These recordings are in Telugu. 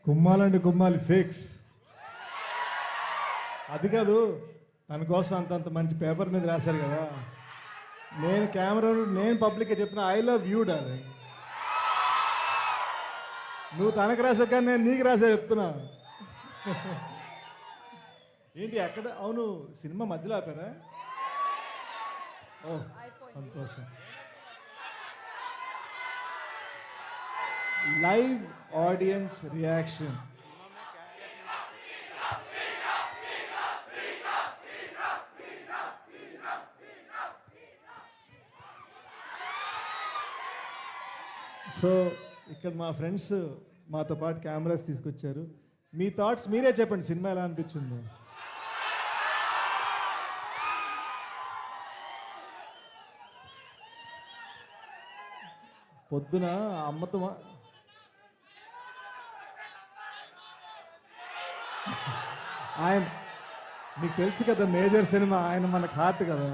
కుమ్మాలండి కుమ్మాలి ఫిక్స్. అది కాదు, తన కోసం అంతంత మంచి పేపర్ మీద రాశారు కదా. నేను కెమెరా, నేను పబ్లిక్గా చెప్తున్నా, ఐ లవ్ యూ డార్లింగ్. నువ్వు తనకు రాసా కానీ నేను నీకు రాసా చెప్తున్నా. ఏంటి అక్కడ? అవును, సినిమా మధ్యలో ఆపారా? ఓ సంతోషం. Live audience reaction. సో ఇక్కడ మా ఫ్రెండ్స్ మాతో పాటు కెమెరాస్ తీసుకొచ్చారు. మీ థాట్స్ మీరే చెప్పండి, సినిమా ఎలా అనిపించింది? పొద్దున అమ్మతో ఆయన మీకు తెలుసు కదా, మేజర్ సినిమా, ఆయన మనకు హార్ట్ కదా.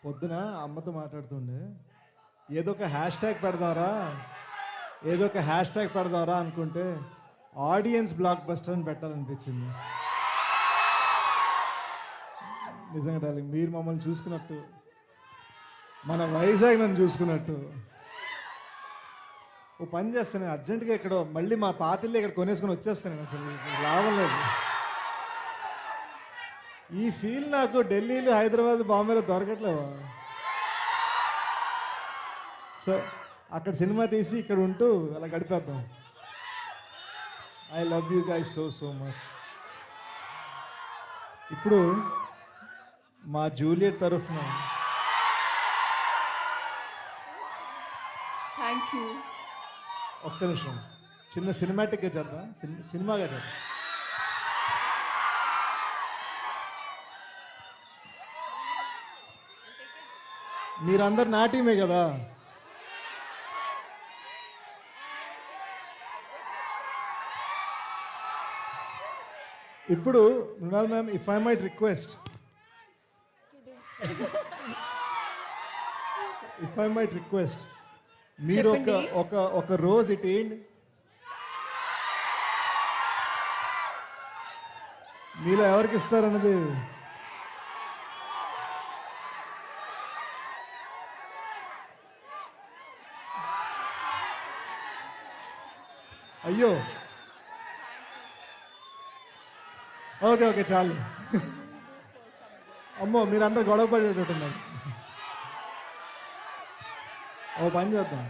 పొద్దున అమ్మతో మాట్లాడుతుండే, ఏదో ఒక హ్యాష్ ట్యాగ్ పెడదారా అనుకుంటే ఆడియన్స్ బ్లాక్ బస్టర్ అని పెట్టాలనిపించింది. నిజంగా డార్లింగ్, మీరు మమ్మల్ని చూసుకున్నట్టు, మన వైజాగ్ నన్ను చూసుకున్నట్టు. ఓ పని చేస్తాను, అర్జెంటుగా ఎక్కడో మళ్ళీ మా పాతిల్ని ఇక్కడ కొనేసుకొని వచ్చేస్తాను. అసలు లాభం లేదు. ఈ ఫీల్ నాకు ఢిల్లీలో, హైదరాబాద్, బాంబేలో దొరకట్లేవా. సో అక్కడ సినిమా తీసి ఇక్కడ ఉంటూ అలా గడిపేద్దాం. I love you guys so much. ఇప్పుడు మా జూలియట్ తరఫున థ్యాంక్ యూ. ఒక్క నిమిషం, చిన్న సినిమాటిక్గా చేద్దాం, సినిమాగా చేద్దాం. మీరందరు నా టీమే కదా. ఇప్పుడు Mrunal ma'am, if I might request, మీరు ఒక రోజు ఇటేయండి. మీలో ఎవరికి ఇస్తారన్నది అయ్యో. ఓకే చాలు. అమ్మో, మీరందరూ గొడవ పడేటట్టున్నారు. ఓ పని చేద్దాం.